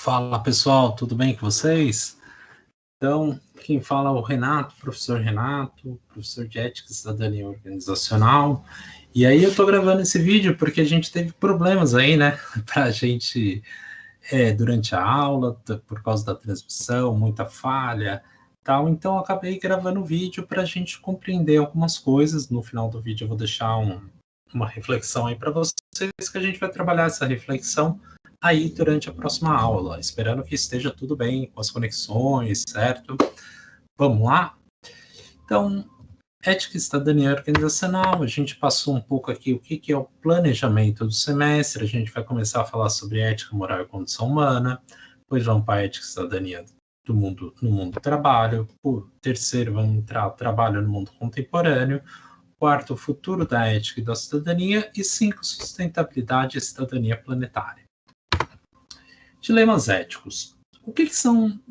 Fala pessoal, tudo bem com vocês? Então, quem fala é o Renato, professor de Ética e Cidadania Organizacional. E aí eu estou gravando esse vídeo porque a gente teve problemas aí, né, para a gente, durante a aula, por causa da transmissão, muita falha, tal. Então eu acabei gravando o vídeo para a gente compreender algumas coisas. No final do vídeo eu vou deixar uma reflexão aí para vocês, que a gente vai trabalhar essa reflexão aí durante a próxima aula, esperando que esteja tudo bem com as conexões, certo? Vamos lá? Então, ética e cidadania organizacional, a gente passou um pouco aqui o que é o planejamento do semestre, a gente vai começar a falar sobre ética, moral e condição humana, depois vamos para a ética e cidadania no mundo do trabalho, por terceiro vamos entrar trabalho no mundo contemporâneo, quarto, futuro da ética e da cidadania, e cinco, sustentabilidade e cidadania planetária. Dilemas éticos. O que são?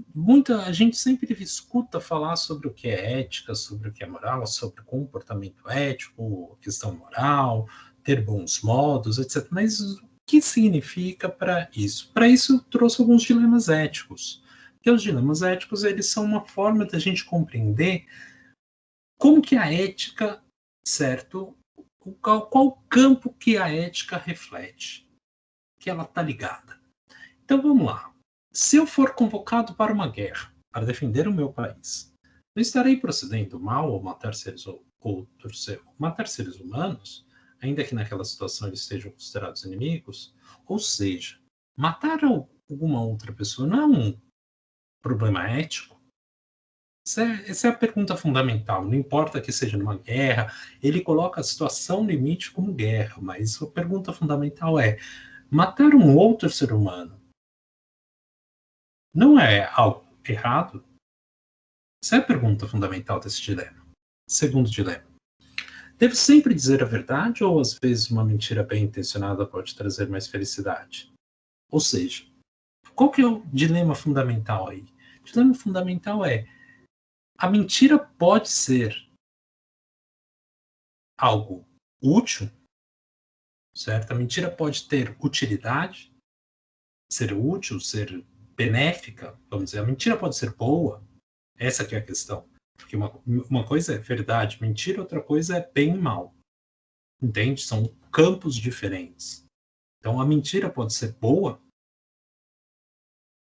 A gente sempre escuta falar sobre o que é ética, sobre o que é moral, sobre comportamento ético, questão moral, ter bons modos, etc. Mas o que significa para isso? Para isso, eu trouxe alguns dilemas éticos. Porque os dilemas éticos, eles são uma forma da gente compreender como que a ética, certo? Qual campo que a ética reflete, que ela está ligada. Então vamos lá. Se eu for convocado para uma guerra, para defender o meu país, não estarei procedendo mal ao matar matar seres humanos, ainda que naquela situação eles sejam considerados inimigos? Ou seja, matar alguma outra pessoa não é um problema ético? Essa é a pergunta fundamental. Não importa que seja numa guerra, ele coloca a situação limite como guerra, mas a pergunta fundamental é: matar um outro ser humano não é algo errado? Essa é a pergunta fundamental desse dilema. Segundo dilema. Devo sempre dizer a verdade ou às vezes uma mentira bem intencionada pode trazer mais felicidade? Ou seja, qual que é o dilema fundamental aí? O dilema fundamental é: a mentira pode ser algo útil, certo? A mentira pode ter utilidade, ser útil, ser benéfica, vamos dizer. A mentira pode ser boa. Essa que é a questão. Porque uma coisa é verdade, mentira, outra coisa é bem e mal. Entende? São campos diferentes. Então, a mentira pode ser boa?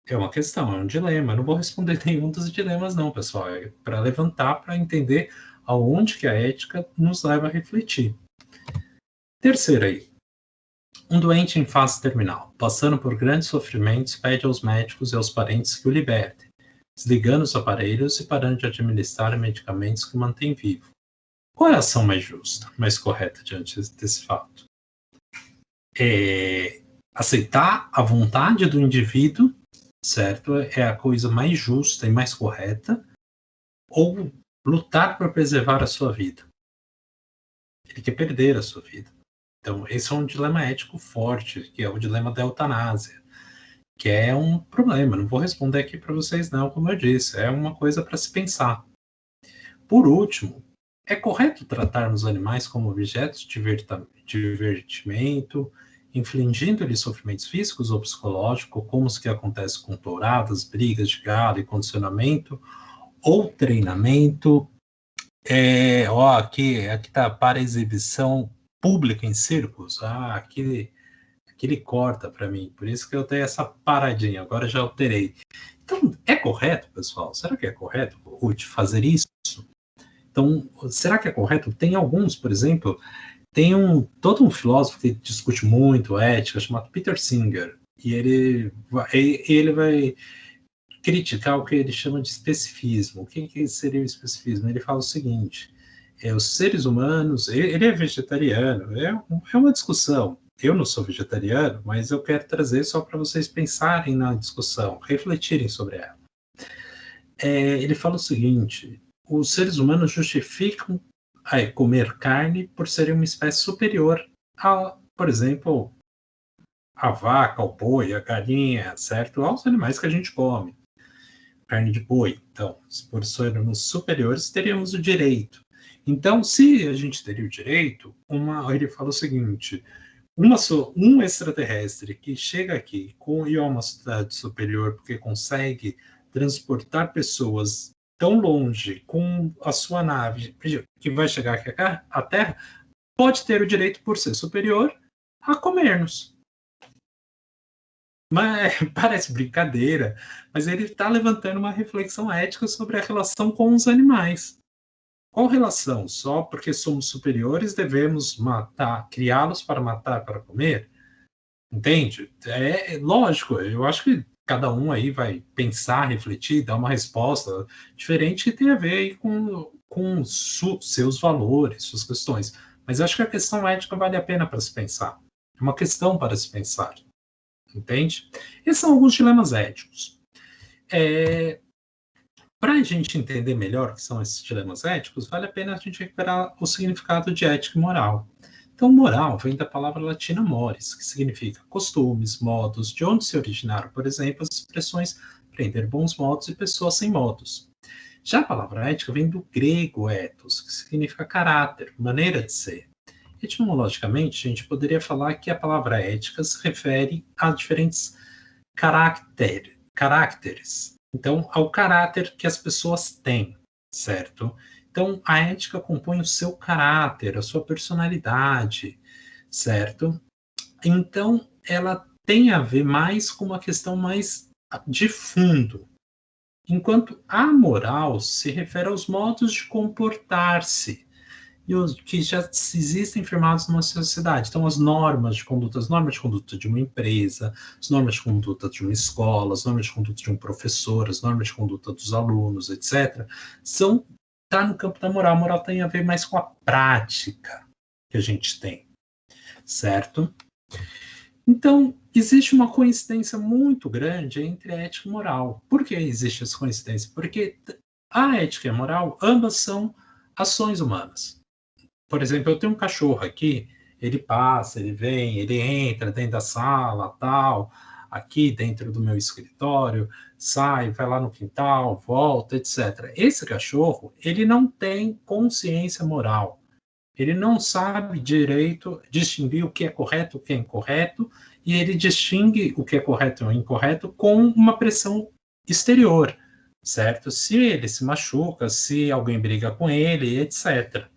É uma questão, é um dilema. Eu não vou responder nenhum dos dilemas, não, pessoal. É para levantar, para entender aonde que a ética nos leva a refletir. Terceiro aí. Um doente em fase terminal, passando por grandes sofrimentos, pede aos médicos e aos parentes que o libertem, desligando os aparelhos e parando de administrar medicamentos que o mantêm vivo. Qual é a ação mais justa, mais correta diante desse fato? Aceitar a vontade do indivíduo, certo? É a coisa mais justa e mais correta, ou lutar para preservar a sua vida? Ele quer perder a sua vida. Então, esse é um dilema ético forte, que é o dilema da eutanásia, que é um problema. Não vou responder aqui para vocês, não, como eu disse, é uma coisa para se pensar. Por último, é correto tratarmos animais como objetos de divertimento, infligindo-lhes sofrimentos físicos ou psicológicos, como os que acontecem com touradas, brigas de gado e condicionamento, ou treinamento? Aqui está para exibição pública em circos. Aqui ele corta para mim, por isso que eu tenho essa paradinha, agora já alterei. Então, é correto, pessoal? Será que é correto, Ruth, fazer isso? Então, será que é correto? Tem alguns, por exemplo, todo um filósofo que discute muito ética, chamado Peter Singer, e ele vai criticar o que ele chama de especificismo. O que seria o especificismo? Ele fala o seguinte: os seres humanos, ele é vegetariano, é uma discussão. Eu não sou vegetariano, mas eu quero trazer só para vocês pensarem na discussão, refletirem sobre ela. Ele fala o seguinte: os seres humanos justificam comer carne por serem uma espécie superior a, por exemplo, a vaca, ao boi, a galinha, certo? Aos animais que a gente come. Carne de boi. Então, se por sermos superiores, teríamos o direito. Então, se a gente teria o direito, ele fala o seguinte: um extraterrestre que chega aqui e é uma sociedade superior porque consegue transportar pessoas tão longe com a sua nave que vai chegar aqui à Terra, pode ter o direito, por ser superior, a comer-nos. Mas parece brincadeira, mas ele está levantando uma reflexão ética sobre a relação com os animais. Qual relação? Só porque somos superiores devemos matar, criá-los para matar, para comer? Entende? É lógico, eu acho que cada um aí vai pensar, refletir, dar uma resposta diferente que tem a ver aí com seus valores, suas questões. Mas eu acho que a questão ética vale a pena para se pensar. É uma questão para se pensar. Entende? Esses são alguns dilemas éticos. Para a gente entender melhor o que são esses dilemas éticos, vale a pena a gente recuperar o significado de ética e moral. Então, moral vem da palavra latina mores, que significa costumes, modos, de onde se originaram, por exemplo, as expressões aprender bons modos e pessoas sem modos. Já a palavra ética vem do grego ethos, que significa caráter, maneira de ser. Etimologicamente, a gente poderia falar que a palavra ética se refere a diferentes caracteres. Então, ao caráter que as pessoas têm, certo? Então, a ética compõe o seu caráter, a sua personalidade, certo? Então, ela tem a ver mais com uma questão mais de fundo. Enquanto a moral se refere aos modos de comportar-se, e os que já existem firmados numa sociedade. Então, as normas de conduta de uma empresa, as normas de conduta de uma escola, as normas de conduta de um professor, as normas de conduta dos alunos, etc., tá no campo da moral. A moral tem a ver mais com a prática que a gente tem, certo? Então, existe uma coincidência muito grande entre a ética e a moral. Por que existe essa coincidência? Porque a ética e a moral, ambas são ações humanas. Por exemplo, eu tenho um cachorro aqui, ele passa, ele vem, ele entra dentro da sala, tal, aqui dentro do meu escritório, sai, vai lá no quintal, volta, etc. Esse cachorro, ele não tem consciência moral. Ele não sabe direito distinguir o que é correto, o que é incorreto, e ele distingue o que é correto ou incorreto com uma pressão exterior, certo? Se ele se machuca, se alguém briga com ele, etc.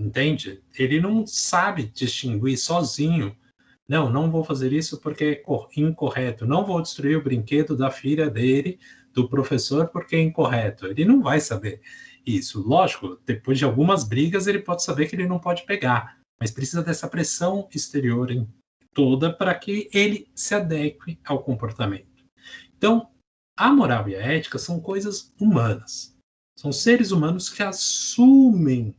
Entende? Ele não sabe distinguir sozinho. Não vou fazer isso porque é incorreto. Não vou destruir o brinquedo da filha dele, do professor, porque é incorreto. Ele não vai saber isso. Lógico, depois de algumas brigas, ele pode saber que ele não pode pegar, mas precisa dessa pressão exterior toda para que ele se adeque ao comportamento. Então, a moral e a ética são coisas humanas. São seres humanos que assumem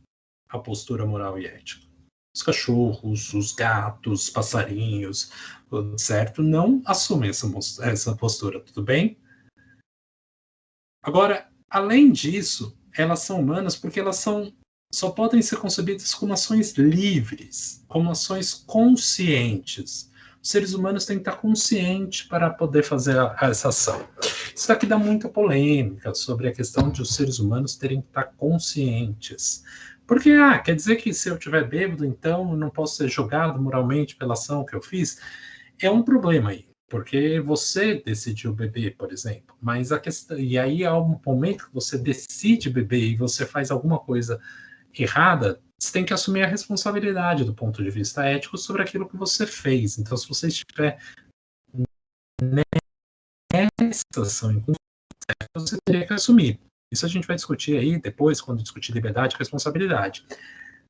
a postura moral e ética. Os cachorros, os gatos, os passarinhos, certo? Não assumem essa postura, tudo bem? Agora, além disso, elas são humanas porque elas só podem ser concebidas como ações livres, como ações conscientes. Os seres humanos têm que estar conscientes para poder fazer essa ação. Isso aqui dá muita polêmica sobre a questão de os seres humanos terem que estar conscientes. Porque, quer dizer que se eu estiver bêbado, então eu não posso ser julgado moralmente pela ação que eu fiz? É um problema aí, porque você decidiu beber, por exemplo, mas a questão, e aí há um momento que você decide beber e você faz alguma coisa errada, você tem que assumir a responsabilidade do ponto de vista ético sobre aquilo que você fez. Então, se você estiver nessa ação, você teria que assumir. Isso a gente vai discutir aí depois, quando discutir liberdade e responsabilidade.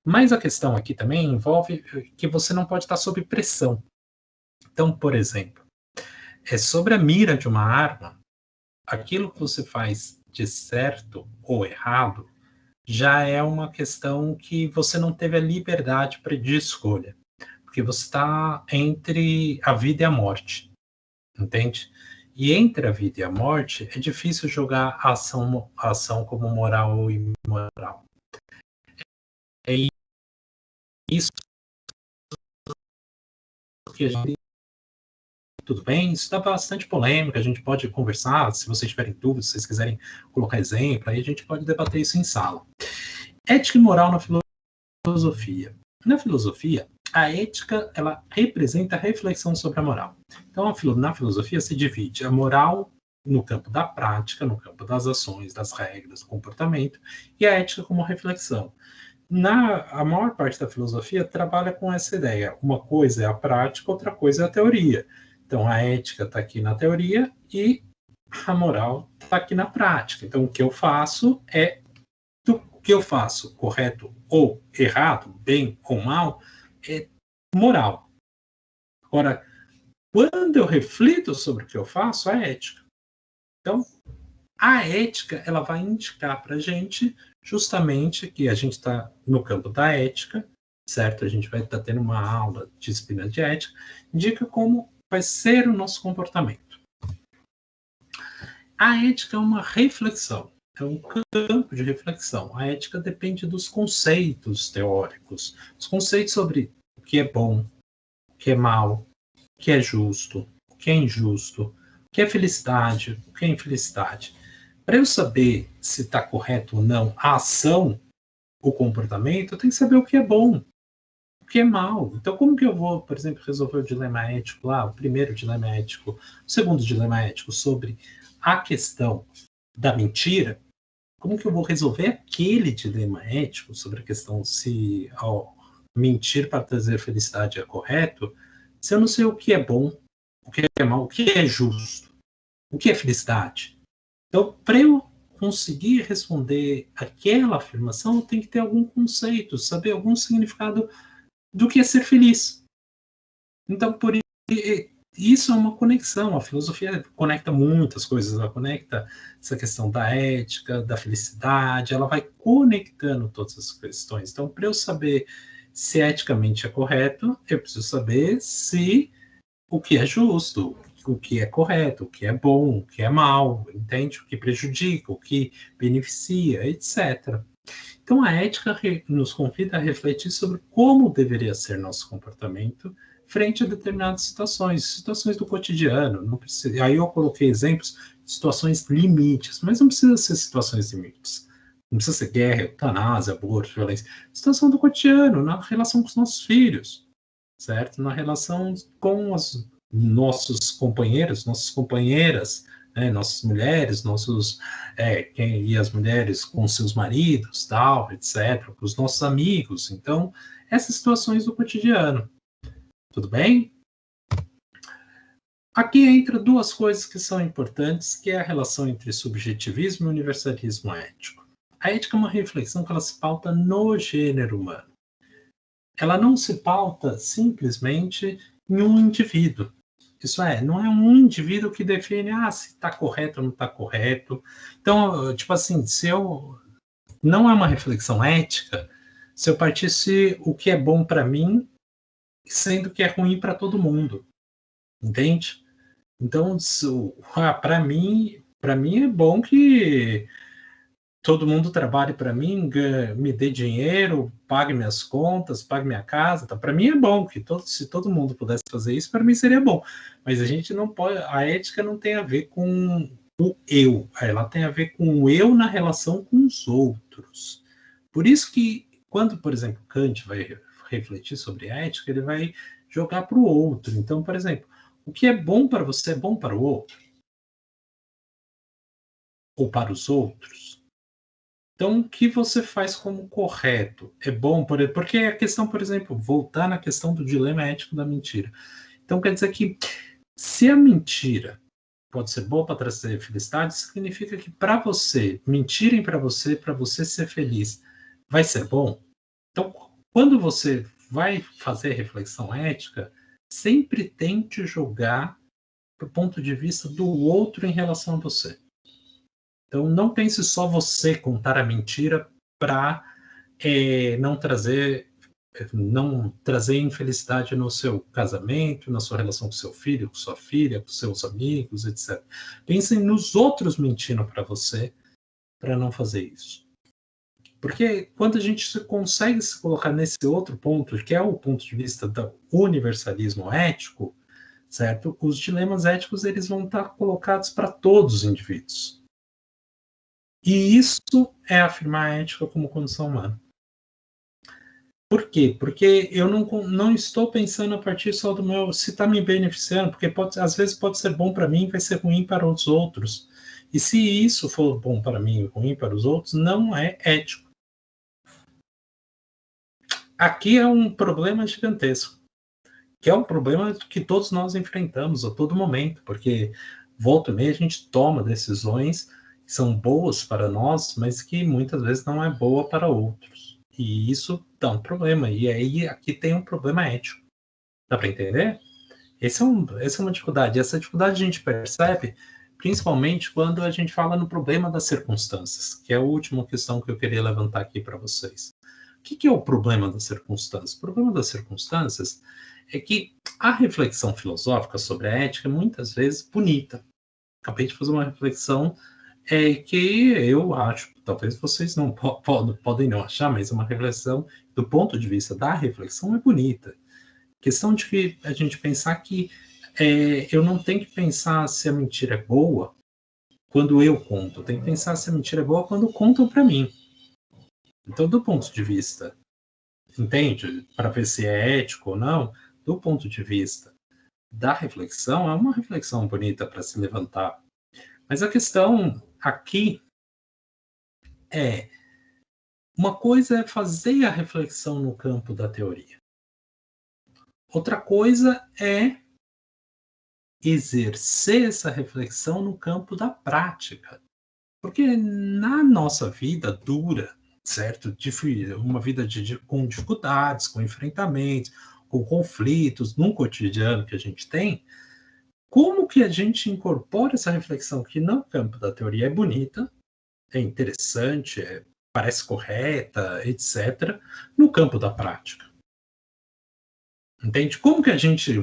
Mas a questão aqui também envolve que você não pode estar sob pressão. Então, por exemplo, sobre a mira de uma arma, aquilo que você faz de certo ou errado já é uma questão que você não teve a liberdade de escolha, porque você está entre a vida e a morte, entende? E entre a vida e a morte, é difícil jogar a ação como moral ou imoral. É isso que a gente... Tudo bem? Isso dá bastante polêmica, a gente pode conversar, se vocês tiverem dúvidas, se vocês quiserem colocar exemplo, aí a gente pode debater isso em sala. Ética e moral na filosofia. Na filosofia, a ética ela representa a reflexão sobre a moral. Então, na filosofia se divide a moral no campo da prática, no campo das ações, das regras, do comportamento, e a ética como reflexão. A maior parte da filosofia trabalha com essa ideia. Uma coisa é a prática, outra coisa é a teoria. Então, a ética está aqui na teoria e a moral está aqui na prática. Então, o que eu faço é do que eu faço, correto ou errado, bem ou mal, é moral. Agora, quando eu reflito sobre o que eu faço, é ética. Então, a ética ela vai indicar para a gente justamente que a gente está no campo da ética, certo? A gente vai estar tendo uma aula de disciplina de ética, indica como vai ser o nosso comportamento. A ética é uma reflexão, é um campo de reflexão. A ética depende dos conceitos teóricos, os conceitos sobre o que é bom, o que é mal, o que é justo, o que é injusto, o que é felicidade, o que é infelicidade. Para eu saber se está correto ou não a ação, o comportamento, eu tenho que saber o que é bom, o que é mal. Então, como que eu vou, por exemplo, resolver o dilema ético lá, o primeiro dilema ético, o segundo dilema ético sobre a questão da mentira? Como que eu vou resolver aquele dilema ético sobre a questão se mentir para trazer felicidade é correto, se eu não sei o que é bom, o que é mal, o que é justo, o que é felicidade? Então, para eu conseguir responder aquela afirmação, eu tenho que ter algum conceito, saber algum significado do que é ser feliz. Então, por isso é uma conexão. A filosofia conecta muitas coisas. Ela conecta essa questão da ética, da felicidade. Ela vai conectando todas as questões. Então, para eu saber se eticamente é correto, eu preciso saber se o que é justo, o que é correto, o que é bom, o que é mal, entende? O que prejudica, o que beneficia, etc. Então, a ética nos convida a refletir sobre como deveria ser nosso comportamento frente a determinadas situações do cotidiano. Não precisa, aí eu coloquei exemplos de situações limites, mas não precisa ser situações limites. Não precisa ser guerra, eutanásia, aborto, violência. Situação do cotidiano, na relação com os nossos filhos, certo? Na relação com os nossos companheiros, nossas companheiras, né? Nossas mulheres, e as mulheres com seus maridos, tal, etc., com os nossos amigos. Então, essas situações do cotidiano. Tudo bem? Aqui entra duas coisas que são importantes, que é a relação entre subjetivismo e universalismo ético. A ética é uma reflexão que ela se pauta no gênero humano. Ela não se pauta simplesmente em um indivíduo. Isso é, não é um indivíduo que define se está correto ou não está correto. Então, tipo assim, se eu não é uma reflexão ética se eu partisse o que é bom para mim, sendo que é ruim para todo mundo, entende? Então, para mim é bom que todo mundo trabalhe para mim, me dê dinheiro, pague minhas contas, pague minha casa. Tá? Para mim é bom que se todo mundo pudesse fazer isso, para mim seria bom. Mas a gente não pode, a ética não tem a ver com o eu, ela tem a ver com o eu na relação com os outros. Por isso que quando, por exemplo, Kant vai refletir sobre a ética, ele vai jogar para o outro. Então, por exemplo, o que é bom para você é bom para o outro ou para os outros. Então, o que você faz como correto? É bom, porque a questão, por exemplo, voltar na questão do dilema ético da mentira. Então, quer dizer que se a mentira pode ser boa para trazer felicidade, significa que para você, mentirem para você ser feliz, vai ser bom? Então, quando você vai fazer reflexão ética, sempre tente jogar do ponto de vista do outro em relação a você. Então, não pense só você contar a mentira para não trazer infelicidade no seu casamento, na sua relação com seu filho, com sua filha, com seus amigos, etc. Pensem nos outros mentindo para você para não fazer isso. Porque quando a gente consegue se colocar nesse outro ponto, que é o ponto de vista do universalismo ético, certo? Os dilemas éticos eles vão estar colocados para todos os indivíduos. E isso é afirmar a ética como condição humana. Por quê? Porque eu não estou pensando a partir só do meu, se está me beneficiando, porque às vezes pode ser bom para mim e vai ser ruim para os outros. E se isso for bom para mim e ruim para os outros, não é ético. Aqui é um problema gigantesco, que é um problema que todos nós enfrentamos a todo momento, porque volta e meia a gente toma decisões que são boas para nós, mas que muitas vezes não é boa para outros. E isso dá um problema. E aí aqui tem um problema ético. Dá para entender? Essa é uma dificuldade. Essa dificuldade a gente percebe principalmente quando a gente fala no problema das circunstâncias, que é a última questão que eu queria levantar aqui para vocês. O que é o problema das circunstâncias? O problema das circunstâncias é que a reflexão filosófica sobre a ética é muitas vezes bonita. Acabei de fazer uma reflexão que eu acho, talvez vocês não podem não achar, mas é uma reflexão, do ponto de vista da reflexão, é bonita. Questão de que a gente pensar que eu não tenho que pensar se a mentira é boa quando eu conto, eu tenho que pensar se a mentira é boa quando contam para mim. Então, do ponto de vista, entende? Para ver se é ético ou não, do ponto de vista da reflexão, é uma reflexão bonita para se levantar. Mas a questão aqui é, uma coisa é fazer a reflexão no campo da teoria. Outra coisa é exercer essa reflexão no campo da prática. Porque na nossa vida dura, certo? Uma vida com dificuldades, com enfrentamentos, com conflitos, num cotidiano que a gente tem, como que a gente incorpora essa reflexão que no campo da teoria é bonita, é interessante, parece correta, etc., no campo da prática? Entende? Como que a gente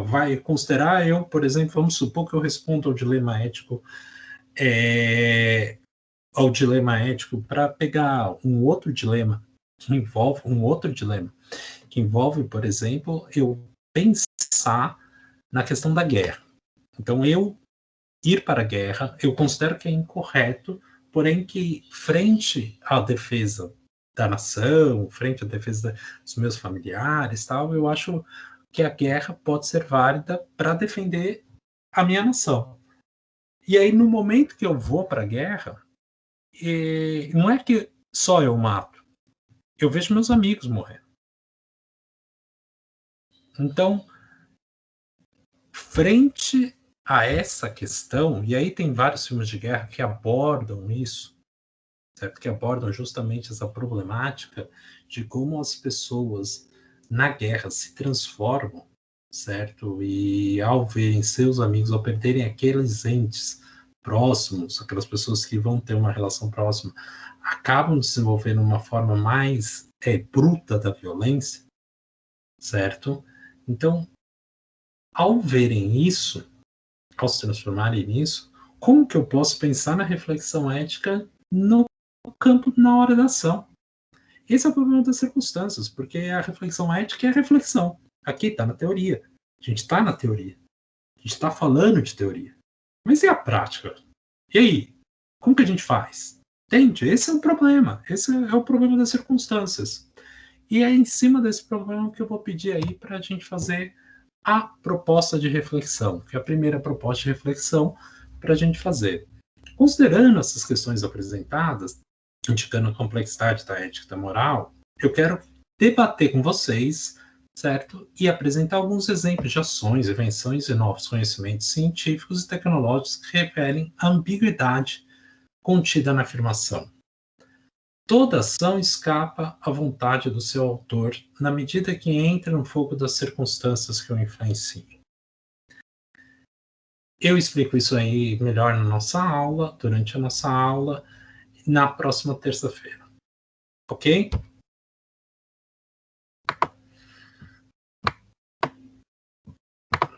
vai considerar, por exemplo, vamos supor que eu respondo ao dilema ético para pegar um outro dilema que envolve, por exemplo, eu pensar na questão da guerra. Então, eu ir para a guerra, eu considero que é incorreto, porém que frente à defesa da nação, frente à defesa dos meus familiares, tal, eu acho que a guerra pode ser válida para defender a minha nação. E aí, no momento que eu vou para a guerra, não é que só eu mato, eu vejo meus amigos morrendo. Então, frente a essa questão, e aí tem vários filmes de guerra que abordam isso, certo? Que abordam justamente essa problemática de como as pessoas na guerra se transformam, certo? E ao verem seus amigos, ao perderem aqueles entes próximos, aquelas pessoas que vão ter uma relação próxima, acabam desenvolvendo uma forma mais bruta da violência, certo? Então, ao verem isso, ao se transformarem nisso, como que eu posso pensar na reflexão ética no campo, na hora da ação? Esse é o problema das circunstâncias, porque a reflexão ética é a reflexão. Aqui está na teoria. A gente está na teoria. A gente está falando de teoria. Mas e a prática? E aí? Como que a gente faz? Entende? Esse é o problema. Esse é o problema das circunstâncias. E é em cima desse problema que eu vou pedir aí para a gente fazer a proposta de reflexão, que é a primeira proposta de reflexão para a gente fazer. Considerando essas questões apresentadas, indicando a complexidade da ética e da moral, eu quero debater com vocês, certo? E apresentar alguns exemplos de ações, invenções e novos conhecimentos científicos e tecnológicos que revelem a ambiguidade contida na afirmação. Toda ação escapa à vontade do seu autor na medida que entra no fogo das circunstâncias que o influenciam. Eu explico isso aí melhor na nossa aula, durante a nossa aula, na próxima terça-feira. Ok?